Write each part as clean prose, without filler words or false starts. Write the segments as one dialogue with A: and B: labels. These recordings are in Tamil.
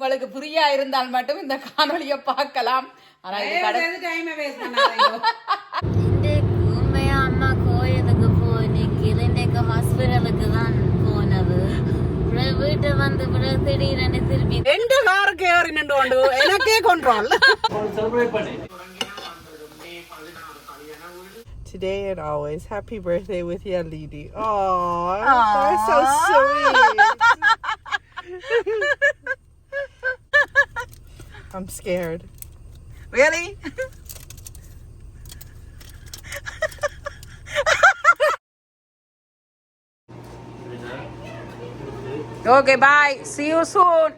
A: உங்களுக்கு ஃப்ரீயா இருந்தால் மட்டும் இந்த காணொலியை பார்க்கலாம். ஆனா இது டைம் வேஸ்ட் பண்ணாதீங்க.
B: உண்மையா அம்மா கோயிலுக்கு போனீங்க, ஹாஸ்பிட்டலுக்கு தான் போனது. வீட்டை வந்து திடீரென திருப்பி
A: எந்த காருக்கு ஏறினு எனக்கே கொண்டோம்.
C: Today and always, happy birthday with your lady. Oh, that's so sweet. I'm scared.
A: Really? Okay, bye. See you soon.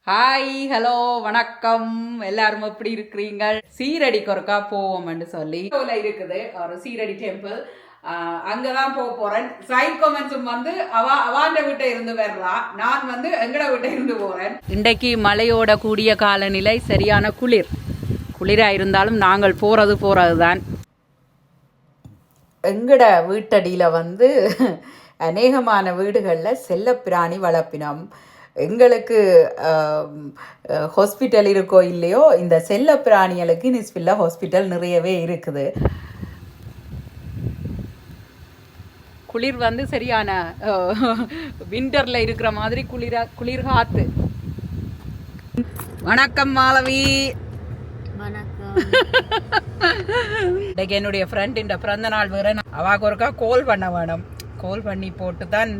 A: Hi, hello, வணக்கம். எல்லாரும் எப்படி இருக்கிறீங்க? சீரடிக்கு ஒருக்கா போவோம்னு சொல்லி இருக்குது ஒரு சீரடி டெம்பிள். அங்கதான் போறேன். சைட் கமெண்ட்ஸும் வந்து அவாண்ட வீட்டை இருந்து வர்றா, நான் வந்து எங்கட வீட்டை இருந்து போறேன். இன்றைக்கு மழையோட கூடிய காலநிலை, சரியான குளிரா இருந்தாலும் நாங்கள் போறது தான். எங்கட வீட்டடியில வந்து அநேகமான வீடுகளில் செல்லப்பிராணி வளர்ப்பினம். எங்களுக்கு ஹாஸ்பிட்டல் இருக்கோ இல்லையோ, இந்த செல்ல பிராணிகளுக்கு நிஸ்பில்லா ஹாஸ்பிட்டல் நிறையவே இருக்குது. குளிர் வந்து சரியான விண்டரில் இருக்கிற மாதிரி குளிர் காத்து. வணக்கம் மாலவி.
B: வணக்கம்.
A: இன்னைக்கு என்னுடைய ஃப்ரெண்டின் பிறந்த நாள் வேற. அவாக்கு ஒருக்கா கால் பண்ண வேணும். கால் பண்ணி போட்டு தான்,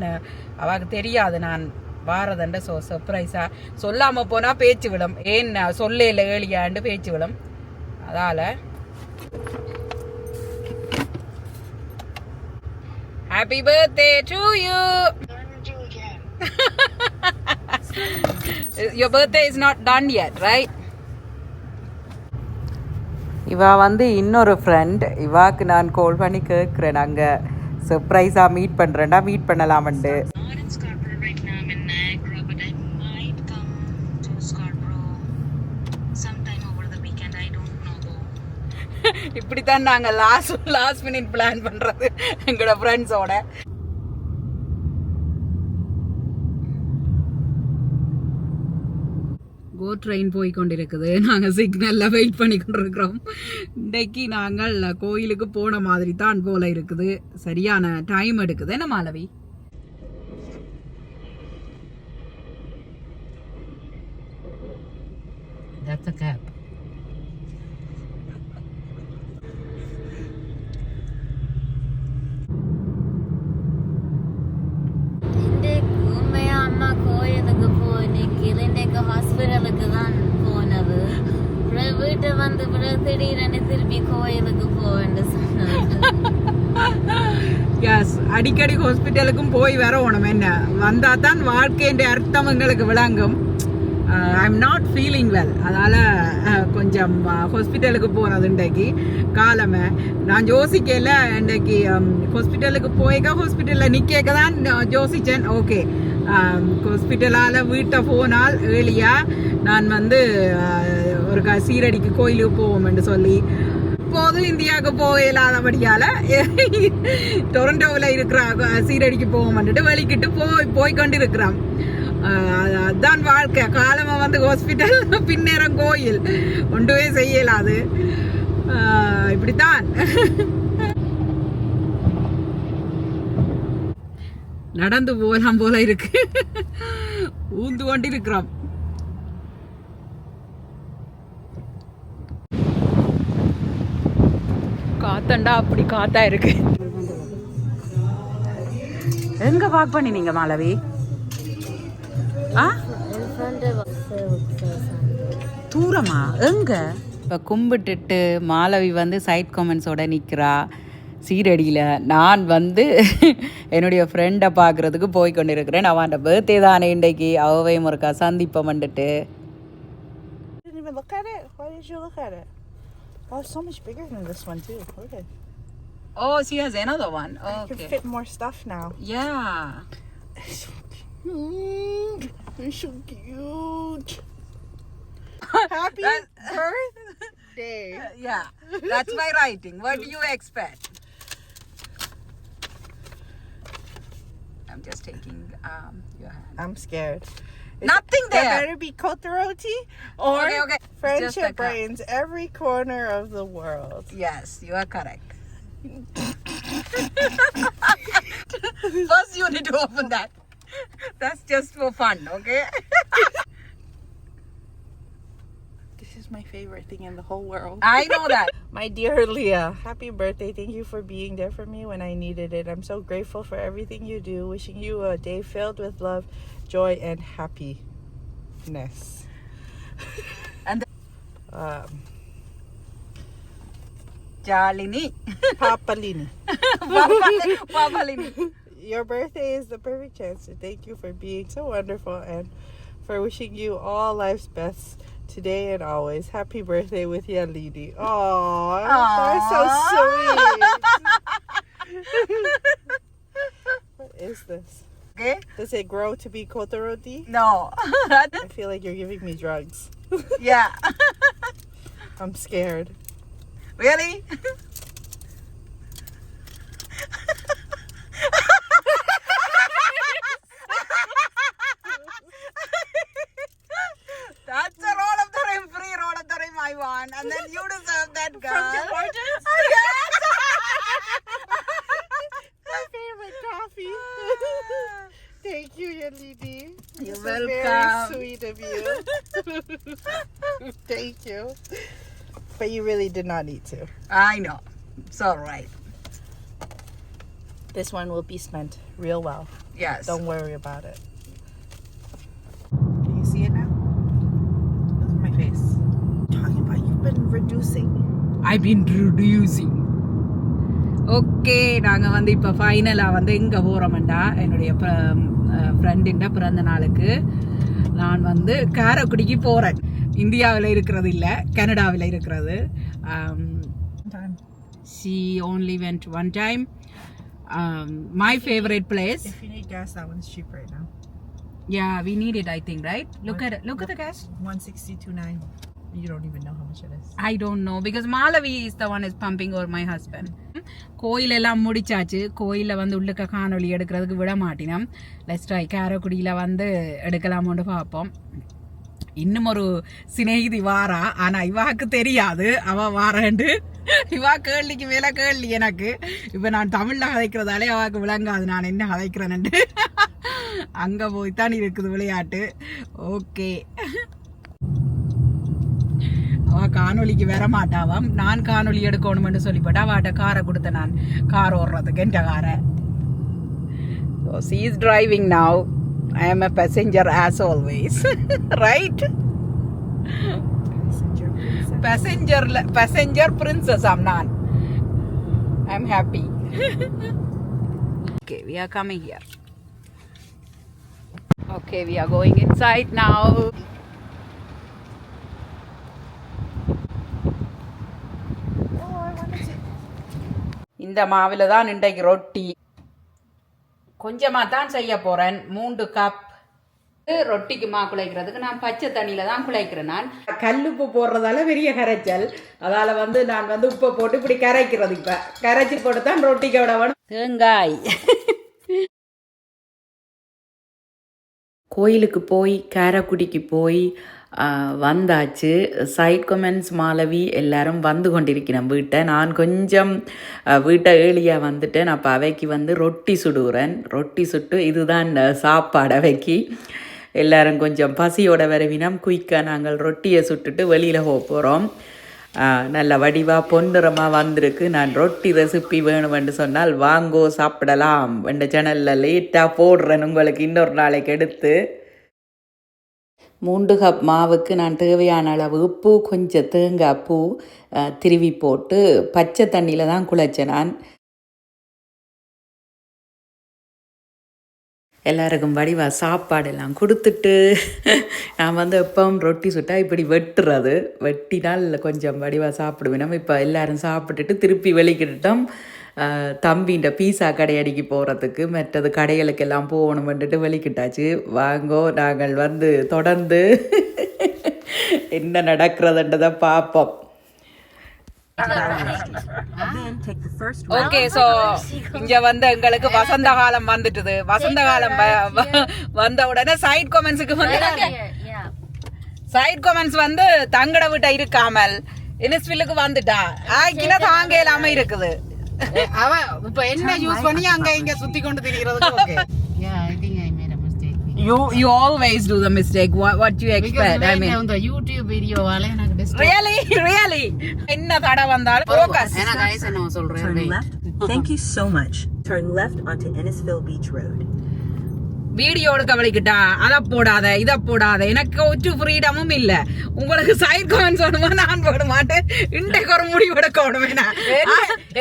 A: அவாக்கு தெரியாது நான் வாரதண்ட. சர்ப்ரைஸா சொல்லாம போனா பேச்சு விடும். ஏன் சொல்ல இல்லை ஏழியாண்டு பேச்சு விடும். அதால happy birthday to you. Your birthday is not done yet, right? இவா வந்து இன்னொரு ஃப்ரெண்ட். இவாக்கு நான் கால் பண்ணி கேட்குறேன், நாங்கள் சர்ப்ரைஸா மீட் பண்ணுறேன்டா, மீட் பண்ணலாமண்டு. இப்படித்தான் நாங்கள் லாஸ்ட் மினிட் பிளான் பண்றது எங்களோட ஃப்ரெண்ட்ஸோட. கோ ட்ரெயின் போய் கொண்டிருக்குது. நாங்கள் சிக்னல்ல வெயிட் பண்ணி கொண்டிருக்கிறோம். இன்றைக்கு நாங்கள் கோயிலுக்கு போன மாதிரி தான் போல இருக்குது. சரியான டைம் எடுக்குது என்ன மாலவி? That's a cab.
B: உண்மையா அம்மா கோயிலுக்கு போனீங்க, ஹாஸ்பிட்டலுக்கு தான் போனது. வீட்டை வந்து திடீரென திருப்பி கோயிலுக்கு போவேன்னு சொன்னது.
A: அடிக்கடி ஹாஸ்பிட்டலுக்கும் போய் வரணும். என்ன வந்தா தான் வாழ்க்கைன்ற அர்த்தம் எங்களுக்கு விளங்கும். ஐம் நாட் ஃபீலிங் வெல், அதால் கொஞ்சம் ஹாஸ்பிட்டலுக்கு போனது இன்றைக்கு காலமே. நான் யோசிக்கல, இன்றைக்கு ஹாஸ்பிட்டலுக்கு போய்க்க ஹாஸ்பிட்டலில் நிற்க தான் யோசித்தேன். ஓகே, ஹாஸ்பிட்டலால் வீட்டை போனால் ஏழியா நான் வந்து ஒரு சீரடிக்கு கோயிலுக்கு போவோம்னு சொல்லி, இப்போது இந்தியாவுக்கு போக இல்லாதபடியால் டொரண்டோவில் இருக்கிற சீரடிக்கு போவோம்னுட்டு வெளிக்கிட்டு போய் கொண்டு இருக்கிறோம். அதுதான் வாழ்க்கை. காலமா வந்து ஹாஸ்பிட்டல், பின்னேரம் கோயில், ஒன்றுமே செய்யலாது. இப்படித்தான் நடந்து போகலாம் போல இருக்கு. ஊந்து கொண்டு இருக்கிறோம். காத்தண்டா அப்படி காத்தா இருக்கு. எங்க வாக் பண்ணி நீங்க மாலவி? தூரமா எங்க? இப்போ கும்பிட்டுட்டு மாலவி வந்து சைட் கமெண்ட்ஸோட நிற்கிறா சீரடியில். நான் வந்து என்னுடைய ஃப்ரெண்டை பார்க்குறதுக்கு போய் கொண்டு இருக்கிறேன். அவன் பர்த்டே தானே இன்றைக்கு, அவையும் இருக்கா சந்திப்பம் வந்துட்டு. Oh, she has another one. Oh, okay.
C: You can fit more stuff now.
A: Yeah.
C: You're so cute. Happy birthday.
A: Yeah, that's my writing. What do you expect? I'm just taking Your hand.
C: I'm scared.
A: Nothing
C: There
A: there.
C: better be kota roti or
A: Okay, okay. Just the
C: friendship
A: cup.
C: brains every corner of the world.
A: Yes, you are correct. First, you need to open that. That's just for fun, okay?
C: This is my favorite thing in the whole world.
A: I know that.
C: My dear Leah, happy birthday. Thank you for being there for me when I needed it. I'm so grateful for everything you do. Wishing you a day filled with love, joy, and happiness.
A: And
C: Um,
A: Jalini.
C: Papalini.
A: Papalini.
C: Your birthday is the perfect chance to thank you for being so wonderful and for wishing you all life's best today and always. Happy birthday with Yalidi. Aww, that's so sweet. What is this?
A: Okay?
C: Does it grow to be kota roti?
A: No.
C: I feel like you're giving me drugs.
A: Yeah.
C: I'm scared.
A: Really? That's a roll of the rim, free roll of the rim I want. And then you deserve that, girl.
C: From Tim Hortons?
A: Yes!
C: My favorite coffee. Thank you, Yalidi.
A: You're
C: This was
A: welcome.
C: very sweet of you. Thank you. But you really did not need to.
A: I know. It's all right.
C: This one will be spent real well.
A: Yes.
C: Don't worry about it. Can you see it now? Look at my face. Talking about you've been reducing.
A: I've been reducing. Okay நாங்கள் வந்து இப்போ ஃபைனலாக வந்து எங்கே போகிறோம்டா என்னுடைய ஃப்ரெண்டின் பிறந்த நாளுக்கு நான் வந்து காரைக்குடிக்கு போகிறேன். இந்தியாவில் இருக்கிறது இல்லை, கனடாவில் இருக்கிறது. She only went one time. My favorite place.
C: If you need gas, that one's cheap right now.
A: Yeah, we need it, I think, right? Look at the gas.
C: 162.9. You don't even know how much it is.
A: I don't know because Malavi is the one is pumping over my husband. கோயில் எல்லாம் முடிச்சாச்சு. கோயிலில் வந்து உள்ளுக்க காணொலி எடுக்கிறதுக்கு விட மாட்டினோம். லெட்ஸ் ட்ரை காரைக்குடியில் வந்து எடுக்கலாமோன்னு பார்ப்போம். இன்னும் ஒரு சிநேகிதி வாரா, ஆனால் இவாக்கு தெரியாது அவ வாரேன்ட்டு. இவா கேள்விக்கு மேலே கேள்வி எனக்கு. இப்போ நான் தமிழில் கதைக்கிறதாலே அவாக்கு விளங்காது நான் என்ன கதைக்கிறேன்ட்டு. அங்கே போய்த்தான் இருக்குது விளையாட்டு. ஓகே, அவ காணொலிக்கு வர மாட்டாவாம். நான் காணொலி எடுக்கணும்னு சொல்லிப்பட்டு அவாட்ட காரை கொடுத்தேன், நான் கார் ஓடுறதுக்கு என்ற காரை. So she is driving now. I am a passenger as always. Right? Passenger princess am nan. I'm happy. Okay, we are coming here. Okay, we are going inside now. இந்த மாவில் தான் இன்றைக்கு ரொட்டி கொஞ்சமாக தான் செய்ய போகிறேன். 3 கப் ரொட்டிக்கு மா குழைக்கிறதுக்கு நான் பச்சை தண்ணியில் தான் குழைக்கிறேன். நான் கல்லுப்பு போடுறதால பெரிய கரைச்சல், அதால் வந்து நான் வந்து உப்பை போட்டு இப்படி கரைக்கிறது. இப்போ கரைச்சி போட்டு தான் ரொட்டிக்கு விட வேணும். தேங்காய் கோயிலுக்கு போய் காரைக்குடிக்கு போய் வந்தாச்சு. சைட் கமெண்ட்ஸ் மாலவி எல்லாரும் வந்து கொண்டிருக்கிறேன் வீட்டை. நான் கொஞ்சம் வீட்டை ஏழியாக வந்துட்டேன். அப்போ அவைக்கு வந்து ரொட்டி சுடுகிறேன். ரொட்டி சுட்டு இதுதான் சாப்பாடு அவைக்கு. எல்லாரும் கொஞ்சம் பசியோட வரவினம் குயிக்காக நாங்கள் ரொட்டியை சுட்டுட்டு வெளியில் போக போகிறோம். நல்ல வடிவாக பொன்னிறமாக வந்திருக்கு. நான் ரொட்டி ரெசிப்பி வேணுமென்று சொன்னால் வாங்கோ சாப்பிடலாம். இந்த சேனலில் லேட்டாக போடுறேன் உங்களுக்கு இன்னொரு நாளைக்கு எடுத்து. 3 கப் மாவுக்கு நான் தேவையான அளவு உப்பு, கொஞ்சம் தேங்காய் பூ திருவி போட்டு பச்சை தண்ணியில் தான் குழைச்சேன். நான் எல்லாருக்கும் வடிவாக சாப்பாடெல்லாம் கொடுத்துட்டு நான் வந்து எப்பவும் ரொட்டி சுட்டால் இப்படி வெட்டுறது, வெட்டினால் கொஞ்சம் வடிவாக சாப்பிடுவேன். இப்போ எல்லோரும் சாப்பிட்டுட்டு திருப்பி வெளிக்கிட்டோம். தம்பின்ற பீஸா கடையடிக்கு போகிறதுக்கு மற்றது கடைகளுக்கெல்லாம் போகணுமென்ட்டு வெளிக்கிட்டாச்சு. வாங்கோ நாங்கள் வந்து தொடர்ந்து என்ன நடக்கிறதுன்றதை பார்ப்போம். ஓகே சோ இங்க வந்து எங்களுக்கு வசந்த காலம் வந்துட்டுது. வசந்த காலம் வந்த உடனே சைட் கமெண்ட்ஸுக்கு வந்து சைட் கமெண்ட்ஸ் வந்து தங்கட விட்ட இருக்காமல் இனிஸ்வில்லுக்கு வந்துட்டா ஆக்கினா தாங்க இல்லாம இருக்குது.
D: அவ இப்ப என்ன யூஸ் பண்ணி அங்க இங்க சுத்தி கொண்டு திரிகிறதுக்கு okay. Yeah, I think I made a mistake.
A: You always do the mistake. What you expect? I mean,
D: on the YouTube video வால எனக்கு டிஸ்டர்ப்.
A: Really என்ன தடை வந்தாலும் focus.
D: انا guys என்ன சொல்றேன்.
E: Turn left. Thank you so much. Turn left onto Innisfil Beach Road.
A: Video எடுக்க வலிக்கிட்டா அத போடாத இத போடாத எனக்கு ஒற்று ஃப்ரீடமும் இல்ல. உங்களுக்கு சைட் கமெண்ட்ஸ் வேணுமா நான் போட மாட்டேன். இன்றைக்கு ஒரு முடிவு எடுக்க வேணுமே.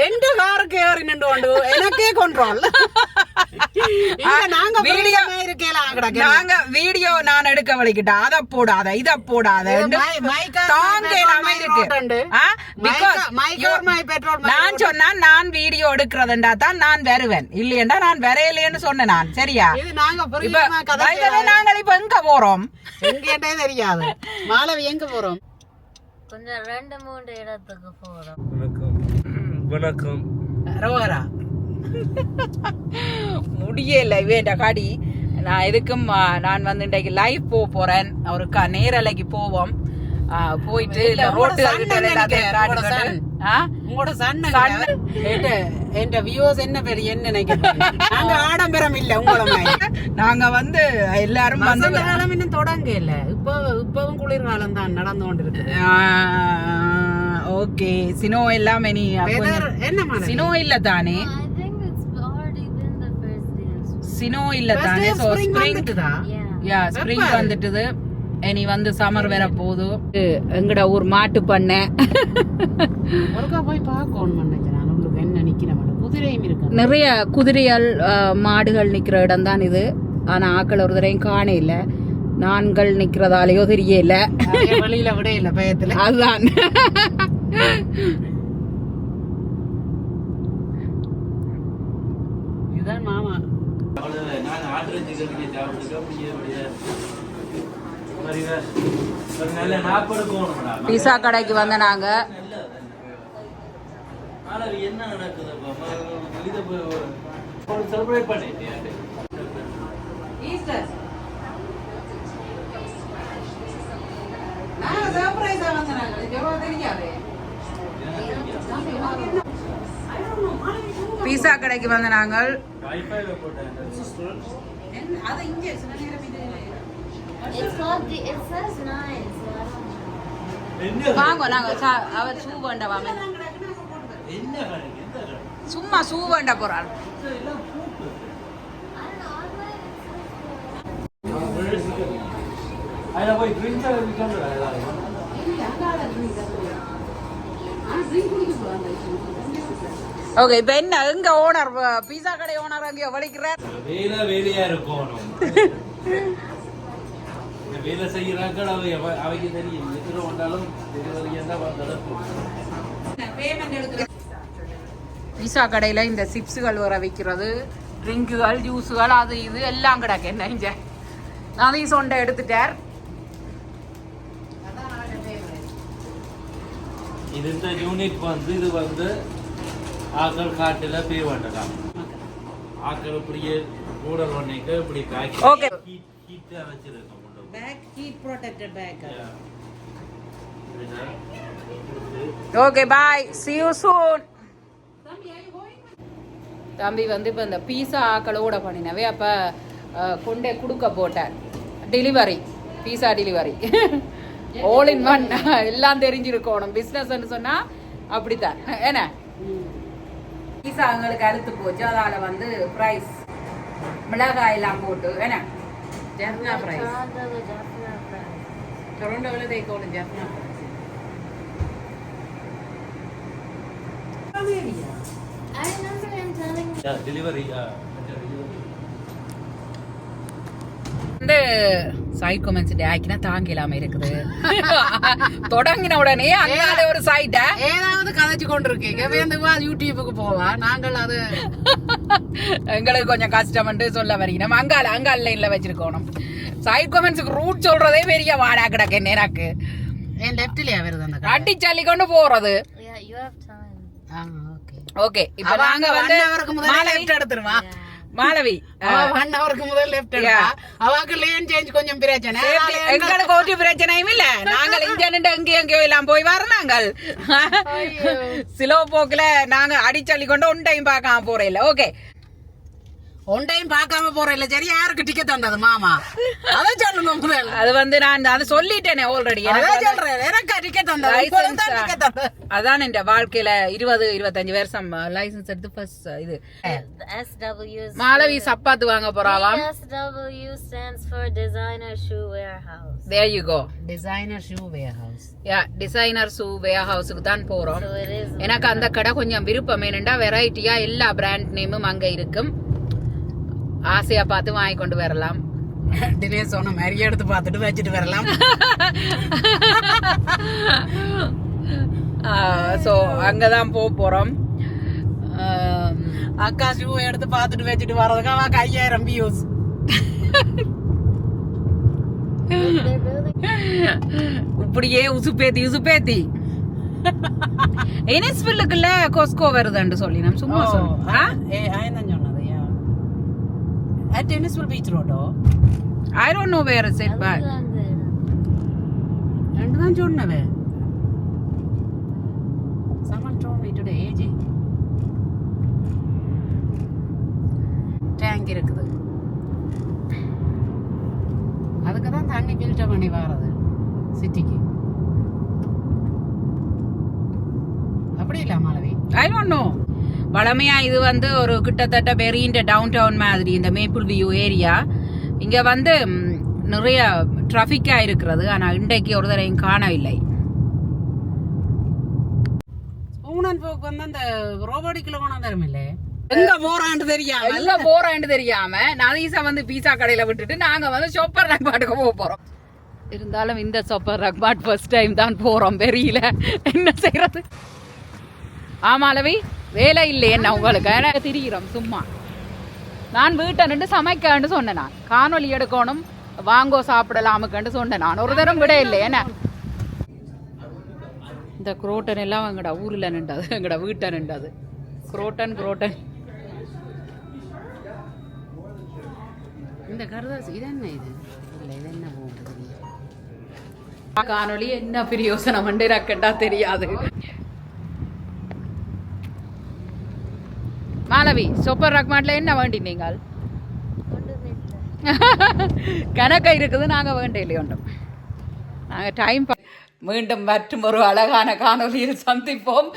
D: எந்த காருக்கு ஏறி நின்றுண்டு எனக்கே கண்ட்ரோல். நாங்க வீடியோ
A: நாங்க வீடியோ நான் எடுக்க வலிக்கிட்டா அத போடாத இத போடாத தாங்க இல்லாம இருக்கு. நான் சொன்னா நான் வீடியோ எடுக்கிறதுண்டா தான் நான் வருவேன், இல்லையண்டா நான் வரையலையேன்னு சொன்னேன் நான். சரியா? நாங்கள் இப்ப எங்க போறோம்
D: எங்கேட்டே தெரியாது. மாலவி எங்க போறோம்?
B: கொஞ்சம் 2-3 இடத்துக்கு போறோம்.
F: வணக்கம்
D: ரோஹரா
A: முடியல வேண்ட காடி. நான் எதுக்கும் நான் வந்து இன்றைக்கு லைவ் போறேன். அவருக்கு நேரலைக்கு போவோம். போயிட்டு ரோட்டு
D: உங்களோட சன் என் வியூஸ் என்ன பேரு என்ன நினைக்கிறேன். நாங்க ஆடம்பரம் இல்ல உங்கள மாதிரி.
A: நாங்க வந்து எல்லாரும் வந்து
D: காலம் இன்னும் தொடங்க இல்ல. இப்பவும் குளிர்காலம் தான் நடந்து கொண்டிருக்கு.
A: ஓகே சினோ எல்லாம்
D: என்ன
A: சினோ இல்ல தானே,
B: I think it's already been the first day.
A: சினோ இல்ல தானே. சோ ஸ்ப்ரிங் ஸ்ப்ரிங் வந்துட்டுது. இனி வந்து சம்மர் வேற போகுது. எங்கட ஊர் மாட்டு பண்ண
D: ஒருக்கா போய் பார்க்கணும் நினைக்கிறேன். உங்களுக்கு என்ன நிக்கிற குதிரையும் இருக்கு,
A: நிறைய குதிரைகள் மாடுகள் நிக்கிற இடம் தான் இது. ஆனா ஆக்கள் ஒரு தரையும் காண இல்ல. நான்கள் நிக்கிறதாலேயோ தெரியல,
D: வெளியில விட இல்ல பயத்துல.
A: அதுதான்
D: இதுதான் மாமா.
A: பீஸா கடைக்கு வந்த நாங்க
F: என்ன நடக்குது செலிப்ரேட் பண்ணிட்டு
A: பீஸா கடைக்கு வந்த நாங்கள்.
B: It says 9, so I don't know.
A: வாங்க நாங்க அவர் சூ வேண்ட வாங்க. சும்மா சூ வேண்ட போறாள்.
B: I don't know. Online it says
F: I போய் ட்ரிங்க்
A: ஓகே இப்ப என்ன எங்க ஓனர் பீஸா கடை ஓனர் அங்க வலிக்கிறார்.
F: வேலையா இருக்கணும். வேலை செய்யறாங்க அவைக்கு தெரியும். எதிர வந்தாலும்
A: பீஸா கடையில இந்த சிப்ஸுகள் வர வைக்கிறது, ட்ரிங்குகள் ஜூஸுகள் அது இது எல்லாம் கிடக்கு. என்ன இங்க அதையும் சொண்டை எடுத்துட்டார்.
F: இது இந்த யூனிட் வந்து இது வந்து ஆக்கள் காட்டுல பே பண்ணலாம். ஆக்கள் இப்படியே கூடல் பண்ணிட்டு இப்படி பேக்
A: ஓகே
F: ஹீட்டா வச்சிருக்கோம்.
D: Bag heat protected bag.
A: Okay bye, see you soon. தம்பி வந்து இப்போ இந்த பீஸா ஆக்களோட பண்ணினவே அப்போ கொண்டே கொடுக்க போட்டார். Delivery pizza delivery all in one எல்லாம் தெரிஞ்சிருக்கணும். பிஸ்னஸ்ன்னு சொன்னால் அப்படித்தான். என்ன பீஸா எங்களுக்கு அறுத்து போச்சு. அதால் வந்து ப்ரைஸ் மிளகாய் எல்லாம் போட்டு என்ன ஜெஃப்னா ப்ரைஸ் டொரண்டோவில் தேக்கோணும் Jaffna price.
B: I remember him telling me.
F: Delivery
A: வந்து சைட் கமெண்ட்ஸ் ஆக்கினா தாங்க இல்லாம இருக்குது. தொடங்கின உடனே அங்கால ஒரு சைட்ட
D: ஏதாவது கதைச்சு கொண்டிருக்கீங்க. யூடியூபுக்கு போவா நாங்கள் அது
A: எங்களுக்கு கொஞ்சம் கஷ்டம் சொல்ல வரீங்க. அங்கால லைன்ல வச்சிருக்கணும். சைட் கமெண்ட்ஸுக்கு ரூட் சொல்றதே பெரிய வாடா கிடக்கு. எனக்கு
D: என் லெஃப்ட்லயா வருது அந்த
A: அடி சல்லி கொண்டு போறது.
B: Yeah, you have time.
D: Okay
A: okay இப்ப நாங்க வந்து
D: 1 ஹவருக்கு முதல்ல லெஃப்ட் எடுத்துருவா
A: மாலவி
D: 1 ஹவருக்கு முதல்ல லெஃப்ட் எடுப்பா அவாக்கு லேன் சேஞ்ச் கொஞ்சம் பிரச்சனை
A: எங்களுக்கு ஒரு பிரச்சனையும் இல்ல நாங்கள் இங்க நின்று எங்கேயோ எல்லாம் போய் வர நாங்கள் சிலோ போக்குல நாங்க அடிச்சள்ளி கொண்டு ஒன் டைம் பார்க்காம போறேன் இல்ல ஓகே
D: ஒன் டைம் பார்க்காம போறேன் இல்ல சரி யாருக்கு டிக்கெட் தந்தது மாமா அத சொல்லுங்க முதல்ல
A: அது வந்து நான் அதை சொல்லிட்டேனே ஆல்ரெடி
D: சொல்றேன் எனக்கு டிக்கெட் தந்தது
A: அதான் என் வாழ்க்கையில 20-25 வருஷம் லைசன்ஸ் எடுத்து ஃபர்ஸ்ட் இது
B: The SW is
A: மாலவி சப்பாத்து வாங்க போறாவாம்
B: SW stands for Designer Shoe Warehouse.
A: there you go
D: designer shoe warehouse
A: designer shoe வேர் ஹவுஸுக்கு தான் போறோம்
B: So it is
A: எனக்கு அந்த கடை கொஞ்சம் விருப்பம் ஏனெண்டா வெரைட்டியா எல்லா பிராண்ட் நேமும் அங்க இருக்கும் ஆசையா பார்த்து வாங்கி கொண்டு வரலாம்
D: தினேஷ் சொன்ன மாதிரி எடுத்து பார்த்துட்டு வச்சுட்டு வரலாம்
A: ஸோ அங்கதான் போறோம்
D: அக்கா ஷூ எடுத்து பார்த்துட்டு வச்சுட்டு வர்றதுக்கு அவன் 5000 வியூஸ்
B: they're building.
A: இப்படியே உசுப்பேத்தி என்எஸ்பில்லுக்குள்ள கோஸ்கோ வருதுன்னு சொல்லி நம்ம சும்மா சொல்லுவோம்
D: தான் சொன்னது டென்னிஸ்வில் பீச் ரோடோ
A: I don't know where is it but
D: ரெண்டு தான் சொன்னவே someone told me today AG tank இருக்குது அதுக்கு தான் தண்ணி ஃபில்டர் பண்ணி வர்றது சிட்டிக்கு அப்படி இல்ல மாலவி
A: ஐ டோன்ட் நோ வளமையா இது வந்து ஒரு கிட்டத்தட்ட பெரிய டவுன் டவுன் மாதிரி இந்த மேப்பிள் வியூ ஏரியா இங்க வந்து நிறைய டிராபிக்கா இருக்கிறது ஆனா இன்றைக்கு ஒரு தரையும் காணவில்லை
D: ஊனன் போக்கு வந்து அந்த ரோபோட்டிக்ல கொண்டு தருமில்ல எங்க போறான்னு
A: தெரியாம நதீசா வந்து பீஸா கடையில விட்டுட்டு நாங்க வந்து சூப்பர் ரக்பாட்டுக்கு போறோம் இருந்தாலும் இந்த சூப்பர் ரக்பாட் ஃபர்ஸ்ட் டைம் தான் போறோம் தெரியல என்ன செய்யறது ஆமாலவி வேலை இல்லை என்ன உங்களுக்கு திரிகிறோம் சும்மா நான் வீட்டை நின்று சமைக்கன்னு சொன்னேன் நான் காணொலி எடுக்கணும் வாங்கோ சாப்பிடலாமுக்கன்னு சொன்னேன் நான் ஒரு தரம் விட இல்லை என்ன இந்த குரோட்டன் எல்லாம் எங்கடா ஊரில் நின்றது எங்கடா வீட்டை நின்றது குரோட்டன்
D: இந்த கருதாசி இது என்ன இது இல்லை இது என்ன போகுது
A: காணொலி என்ன பிரயோசனம் எனக்கு தெரியாது மாலவி சூப்பர் ரக்மாட்ல என்ன வேண்டினீங்கள் கணக்க இருக்குது நாங்க வேண்டிய உண்டும் நாங்க டைம் மீண்டும் மற்றும் ஒரு அழகான காணொலியில் சந்திப்போம்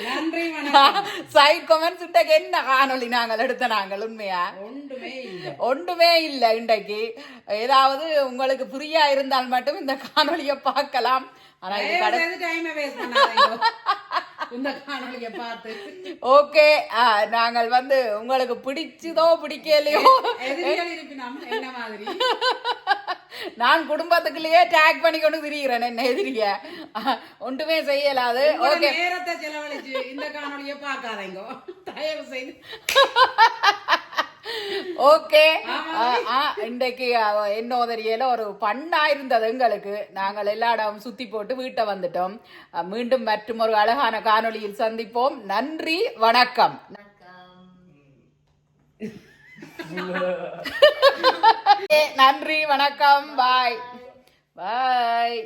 A: சைட் கமெண்ட்ஸ் என்ன காணொலி நாங்கள் எடுத்த நாங்கள் உண்மையா ஒன்றுமே இல்லை இன்றைக்கு ஏதாவது உங்களுக்கு ஃப்ரீயா இருந்தால் மட்டும் இந்த காணொலியை பார்க்கலாம் ஆனா ஓகே நாங்கள் வந்து உங்களுக்கு பிடிச்சதோ பிடிக்கலையோ நான் குடும்பத்துக்குள்ளேயே டேக் பண்ணி கொண்டு திரிகிறேன் என்ன எதிரிய ஒன்றுமே செய்யலாது ஓகே
D: நேரத்தை செலவழிச்சு இந்த காணொலியை பார்க்காதீங்க தயவு செய்து
A: ஓகே இன்றைக்கு என்ன தெரியல ஒரு பண்ணா இருந்தது எங்களுக்கு நாங்கள் எல்லா இடம் சுத்தி போட்டு வீட்டை வந்துட்டோம் மீண்டும் மற்றும் ஒரு அழகான காணொளியில் சந்திப்போம் நன்றி வணக்கம் நன்றி வணக்கம் பாய் பாய்